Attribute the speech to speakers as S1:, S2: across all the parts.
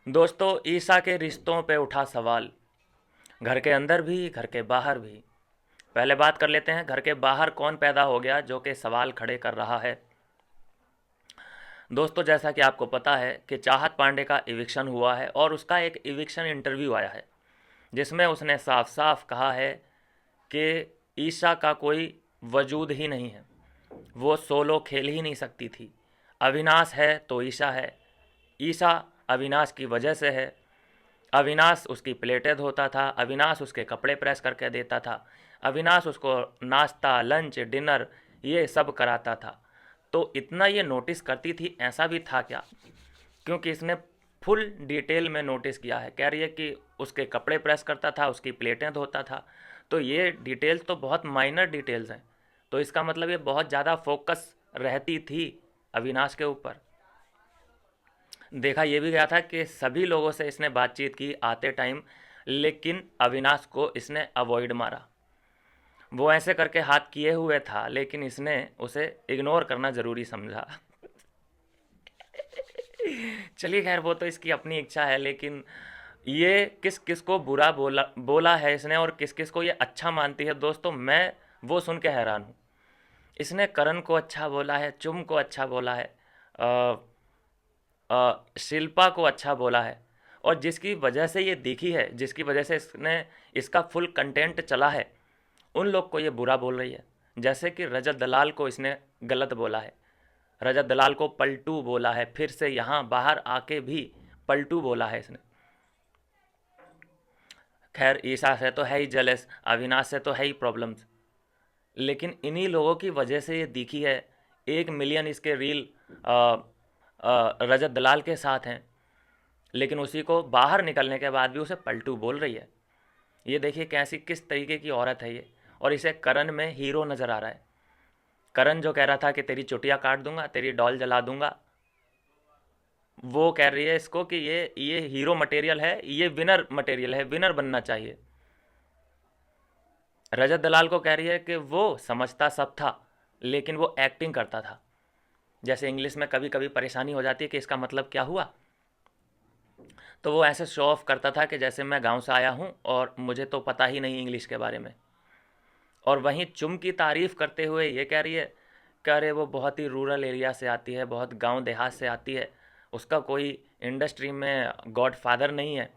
S1: दोस्तों, ईसा के रिश्तों पे उठा सवाल, घर के अंदर भी घर के बाहर भी। पहले बात कर लेते हैं, घर के बाहर कौन पैदा हो गया जो कि सवाल खड़े कर रहा है। दोस्तों, जैसा कि आपको पता है कि चाहत पांडे का इविक्शन हुआ है और उसका एक इविक्शन इंटरव्यू आया है जिसमें उसने साफ साफ कहा है कि ईशा का कोई वजूद ही नहीं है, वो सोलो खेल ही नहीं सकती थी। अविनाश है तो ईशा है, ईशा अविनाश की वजह से है। अविनाश उसकी प्लेटें धोता था, अविनाश उसके कपड़े प्रेस करके देता था, अविनाश उसको नाश्ता लंच डिनर ये सब कराता था। तो इतना ये नोटिस करती थी, ऐसा भी था क्या? क्योंकि इसने फुल डिटेल में नोटिस किया है। कह रही है कि उसके कपड़े प्रेस करता था, उसकी प्लेटें धोता था। तो ये डिटेल्स तो बहुत माइनर डिटेल्स हैं। तो इसका मतलब ये बहुत ज़्यादा फोकस रहती थी अविनाश के ऊपर। देखा ये भी गया था कि सभी लोगों से इसने बातचीत की आते टाइम, लेकिन अविनाश को इसने अवॉइड मारा। वो ऐसे करके हाथ किए हुए था, लेकिन इसने उसे इग्नोर करना ज़रूरी समझा। चलिए खैर, वो तो इसकी अपनी इच्छा है, लेकिन ये किस किस को बुरा बोला बोला है इसने और किस किस को ये अच्छा मानती है दोस्तों, मैं वो सुन के हैरान हूँ। इसने करण को अच्छा बोला है, चुम को अच्छा बोला है, अ, शिल्पा को अच्छा बोला है। और जिसकी वजह से ये दिखी है, जिसकी वजह से इसने इसका फुल कंटेंट चला है, उन लोग को ये बुरा बोल रही है। जैसे कि रजत दलाल को इसने गलत बोला है, रजत दलाल को पलटू बोला है, फिर से यहाँ बाहर आके भी पलटू बोला है इसने। खैर, ईशा से तो है ही जेलस, अविनाश से तो है ही प्रॉब्लम्स, लेकिन इन्हीं लोगों की वजह से ये दिखी है। 1 मिलियन इसके रील रजत दलाल के साथ हैं, लेकिन उसी को बाहर निकलने के बाद भी उसे पलटू बोल रही है। ये देखिए कैसी किस तरीके की औरत है ये। और इसे करण में हीरो नज़र आ रहा है। करण जो कह रहा था कि तेरी चुटिया काट दूंगा, तेरी डॉल जला दूंगा, वो कह रही है इसको कि ये हीरो मटेरियल है, ये विनर मटेरियल है, विनर बनना चाहिए। रजत दलाल को कह रही है कि वो समझता सब था, लेकिन वो एक्टिंग करता था। जैसे इंग्लिश में कभी कभी परेशानी हो जाती है कि इसका मतलब क्या हुआ, तो वो ऐसे शो ऑफ करता था कि जैसे मैं गांव से आया हूँ और मुझे तो पता ही नहीं इंग्लिश के बारे में। और वहीं चुम की तारीफ़ करते हुए ये कह रही है कि अरे वो बहुत ही रूरल एरिया से आती है, बहुत गांव देहात से आती है, उसका कोई इंडस्ट्री में गॉड फादर नहीं है।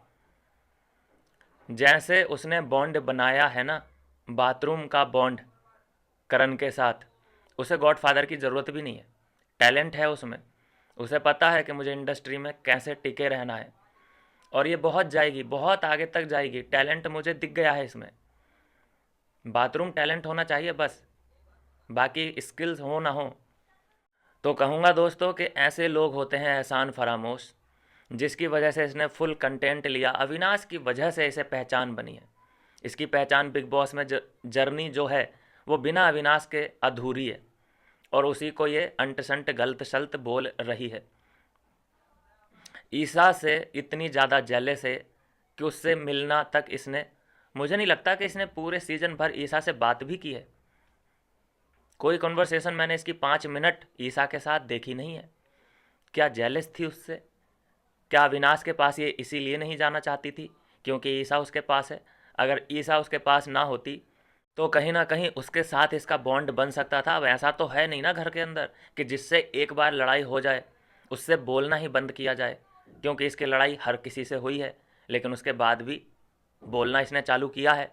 S1: जैसे उसने बॉन्ड बनाया है ना, बाथरूम का बॉन्ड करण के साथ, उसे गॉड फादर की ज़रूरत भी नहीं है। टैलेंट है उसमें, उसे पता है कि मुझे इंडस्ट्री में कैसे टिके रहना है। और ये बहुत जाएगी, बहुत आगे तक जाएगी। टैलेंट मुझे दिख गया है इसमें। बाथरूम टैलेंट होना चाहिए बस, बाकी स्किल्स हो ना हो। तो कहूँगा दोस्तों कि ऐसे लोग होते हैं एहसान फरामोश, जिसकी वजह से इसने फुल कंटेंट लिया। अविनाश की वजह से इसे पहचान बनी है। इसकी पहचान बिग बॉस में जर्नी जो है वो बिना अविनाश के अधूरी है, और उसी को ये अंट संट गलत सल्त बोल रही है। ईसा से इतनी ज़्यादा जेलस है कि उससे मिलना तक इसने, मुझे नहीं लगता कि इसने पूरे सीजन भर ईसा से बात भी की है। कोई कन्वर्सेशन मैंने इसकी 5 मिनट ईसा के साथ देखी नहीं है। क्या जेलस थी उससे? क्या अविनाश के पास ये इसीलिए नहीं जाना चाहती थी क्योंकि ईसा उसके पास है? अगर ईसा उसके पास ना होती तो कहीं ना कहीं उसके साथ इसका बॉन्ड बन सकता था। अब ऐसा तो है नहीं ना घर के अंदर कि जिससे एक बार लड़ाई हो जाए उससे बोलना ही बंद किया जाए, क्योंकि इसकी लड़ाई हर किसी से हुई है, लेकिन उसके बाद भी बोलना इसने चालू किया है।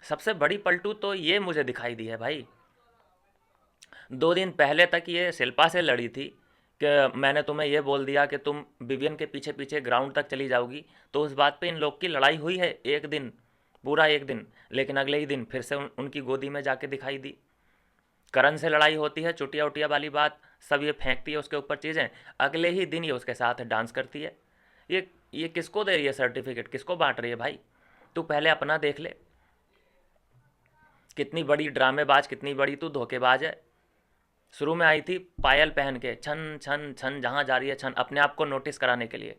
S1: सबसे बड़ी पलटू तो ये मुझे दिखाई दी है भाई। 2 दिन पहले तक ये शिल्पा से लड़ी थी कि मैंने तुम्हें ये बोल दिया कि तुम विवियन के पीछे पीछे ग्राउंड तक चली जाओगी, तो उस बात पे इन लोग की लड़ाई हुई है एक दिन, पूरा एक दिन। लेकिन अगले ही दिन फिर से उनकी गोदी में जाके दिखाई दी। करण से लड़ाई होती है, चुटिया उटिया वाली बात सब ये फेंकती है उसके ऊपर चीज़ें, अगले ही दिन ये उसके साथ डांस करती है। ये किसको दे रही है सर्टिफिकेट, किसको बांट रही है भाई? तू पहले अपना देख ले। कितनी बड़ी ड्रामेबाज, कितनी बड़ी तू धोखेबाज है। शुरू में आई थी पायल पहन के, छन छन छन, जहाँ जा रही है छन, अपने आप को नोटिस कराने के लिए।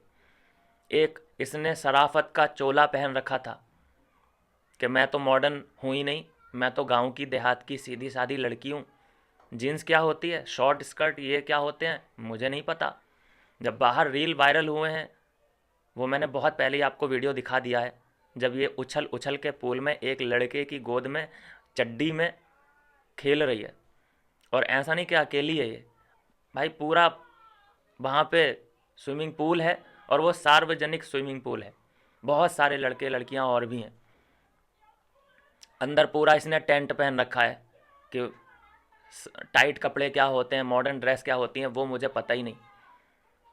S1: एक इसने शराफत का चोला पहन रखा था कि मैं तो मॉडर्न हूँ ही नहीं, मैं तो गांव की देहात की सीधी सादी लड़की हूँ। जीन्स क्या होती है, शॉर्ट स्कर्ट ये क्या होते हैं मुझे नहीं पता। जब बाहर रील वायरल हुए हैं वो मैंने बहुत पहले ही आपको वीडियो दिखा दिया है, जब ये उछल उछल के पूल में एक लड़के की गोद में चड्डी में खेल रही है। और ऐसा नहीं कि अकेली है ये, भाई पूरा वहाँ पे स्विमिंग पूल है और वो सार्वजनिक स्विमिंग पूल है, बहुत सारे लड़के लड़कियाँ और भी हैं। अंदर पूरा इसने टेंट पहन रखा है कि टाइट कपड़े क्या होते हैं, मॉडर्न ड्रेस क्या होती हैं, वो मुझे पता ही नहीं।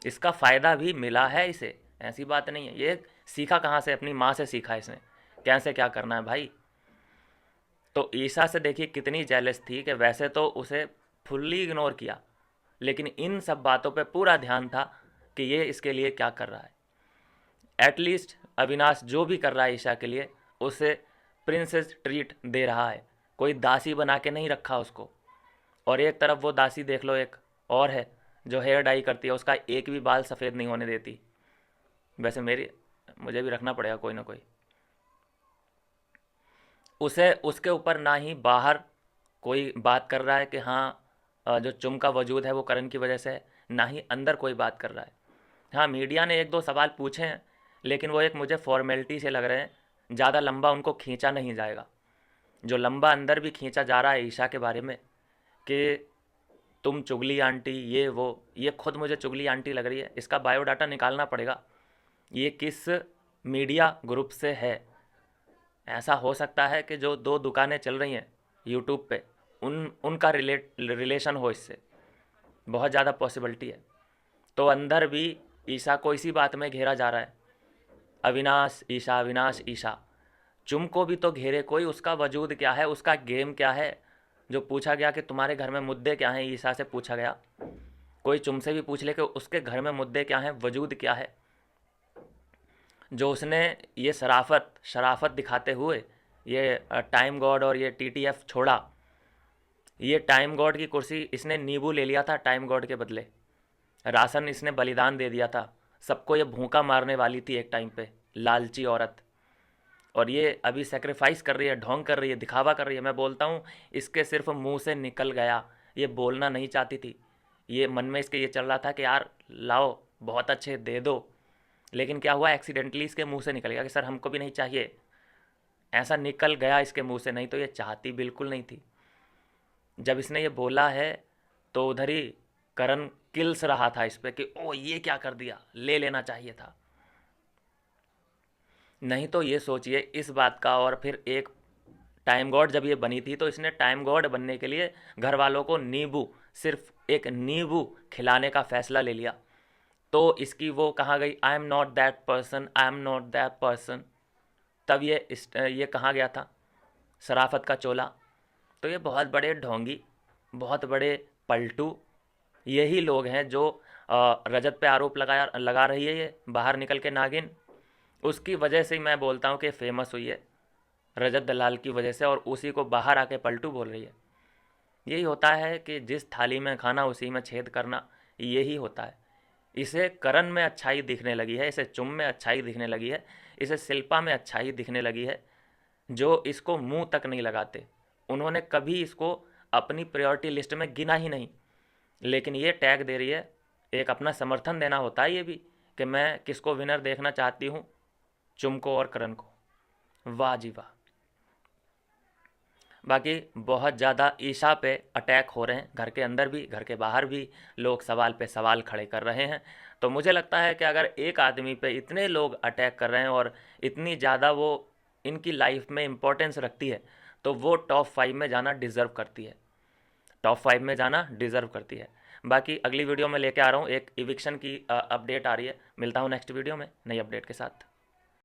S1: इसका फ़ायदा भी मिला है इसे, ऐसी बात नहीं है। ये सीखा कहाँ से? अपनी माँ से सीखा इसने, कैसे क्या करना है भाई। तो ईशा से देखिए कितनी जेलस थी कि वैसे तो उसे फुल्ली इग्नोर किया, लेकिन इन सब बातों पे पूरा ध्यान था कि ये इसके लिए क्या कर रहा है। एटलीस्ट अविनाश जो भी कर रहा है ईशा के लिए, उसे प्रिंसेस ट्रीट दे रहा है, कोई दासी बना के नहीं रखा उसको। और एक तरफ वो दासी देख लो, एक और है जो हेयर डाई करती है, उसका एक भी बाल सफ़ेद नहीं होने देती। वैसे मुझे भी रखना पड़ेगा कोई ना कोई। उसे उसके ऊपर ना ही बाहर कोई बात कर रहा है कि हाँ जो चुम का वजूद है वो करण की वजह से है, ना ही अंदर कोई बात कर रहा है। हाँ, मीडिया ने एक दो सवाल पूछे हैं, लेकिन वो एक मुझे फॉर्मेलिटी से लग रहे हैं, ज़्यादा लंबा उनको खींचा नहीं जाएगा। जो लंबा अंदर भी खींचा जा रहा है ईशा के बारे में कि तुम चुगली आंटी, ये वो, ये खुद मुझे चुगली आंटी लग रही है। इसका बायोडाटा निकालना पड़ेगा, ये किस मीडिया ग्रुप से है। ऐसा हो सकता है कि जो दो दुकानें चल रही हैं यूट्यूब पे, उनका रिलेशन हो इससे, बहुत ज़्यादा पॉसिबिलिटी है। तो अंदर भी ईशा को इसी बात में घेरा जा रहा है, अविनाश ईशा, अविनाश ईशा। चुम को भी तो घेरे कोई, उसका वजूद क्या है, उसका गेम क्या है। जो पूछा गया कि तुम्हारे घर में मुद्दे क्या हैं, ईशा से पूछा गया, कोई चुम से भी पूछ ले कि उसके घर में मुद्दे क्या हैं, वजूद क्या है। जो उसने ये शराफत दिखाते हुए ये टाइम गॉड और ये टीटीएफ छोड़ा। ये टाइम गॉड की कुर्सी इसने नींबू ले लिया था टाइम गॉड के बदले, राशन इसने बलिदान दे दिया था, सबको ये भूखा मारने वाली थी एक टाइम पे, लालची औरत। और ये अभी सेक्रीफाइस कर रही है, ढोंग कर रही है, दिखावा कर रही है। मैं बोलता हूँ इसके सिर्फ मुंह से निकल गया, ये बोलना नहीं चाहती थी। ये मन में इसके ये चल रहा था कि यार लाओ बहुत अच्छे दे दो, लेकिन क्या हुआ, एक्सीडेंटली इसके मुंह से निकल गया कि सर हमको भी नहीं चाहिए। ऐसा निकल गया इसके मुंह से, नहीं तो ये चाहती बिल्कुल नहीं थी। जब इसने ये बोला है तो उधर ही करण किल्स रहा था इस पर कि ओ ये क्या कर दिया, ले लेना चाहिए था। नहीं तो ये सोचिए इस बात का, और फिर एक टाइम गॉड जब ये बनी थी तो इसने टाइम गॉड बनने के लिए घर वालों को नींबू, सिर्फ एक नींबू खिलाने का फैसला ले लिया। तो इसकी वो कहाँ गई, I am not that person, I am not that person. तब ये कहाँ गया था, शराफत का चोला। तो ये बहुत बड़े ढोंगी, बहुत बड़े पलटू, यही लोग हैं जो रजत पे आरोप लगा रही है ये बाहर निकल के नागिन। उसकी वजह से ही मैं बोलता हूँ कि फेमस हुई है, रजत दलाल की वजह से, और उसी को बाहर आके पलटू बोल रही है। यही होता है कि जिस थाली में खाना उसी में छेद करना, यही होता है। इसे करण में अच्छाई दिखने लगी है, इसे चुम में अच्छाई दिखने लगी है, इसे शिल्पा में अच्छाई दिखने लगी है, जो इसको मुंह तक नहीं लगाते। उन्होंने कभी इसको अपनी प्रायोरिटी लिस्ट में गिना ही नहीं, लेकिन ये टैग दे रही है। एक अपना समर्थन देना होता है ये भी, कि मैं किसको विनर देखना चाहती हूँ, चुम को और करण को। वाह जी वाह। बाकी बहुत ज़्यादा ईशा पे अटैक हो रहे हैं, घर के अंदर भी घर के बाहर भी लोग सवाल पे सवाल खड़े कर रहे हैं। तो मुझे लगता है कि अगर एक आदमी पे इतने लोग अटैक कर रहे हैं और इतनी ज़्यादा वो इनकी लाइफ में इम्पोर्टेंस रखती है, तो वो टॉप 5 में जाना डिज़र्व करती है, टॉप 5 में जाना डिज़र्व करती है। बाकी अगली वीडियो में लेके आ रहा हूँ, एक इविक्शन की अपडेट आ रही है। मिलता हूँ नेक्स्ट वीडियो में नई अपडेट के साथ।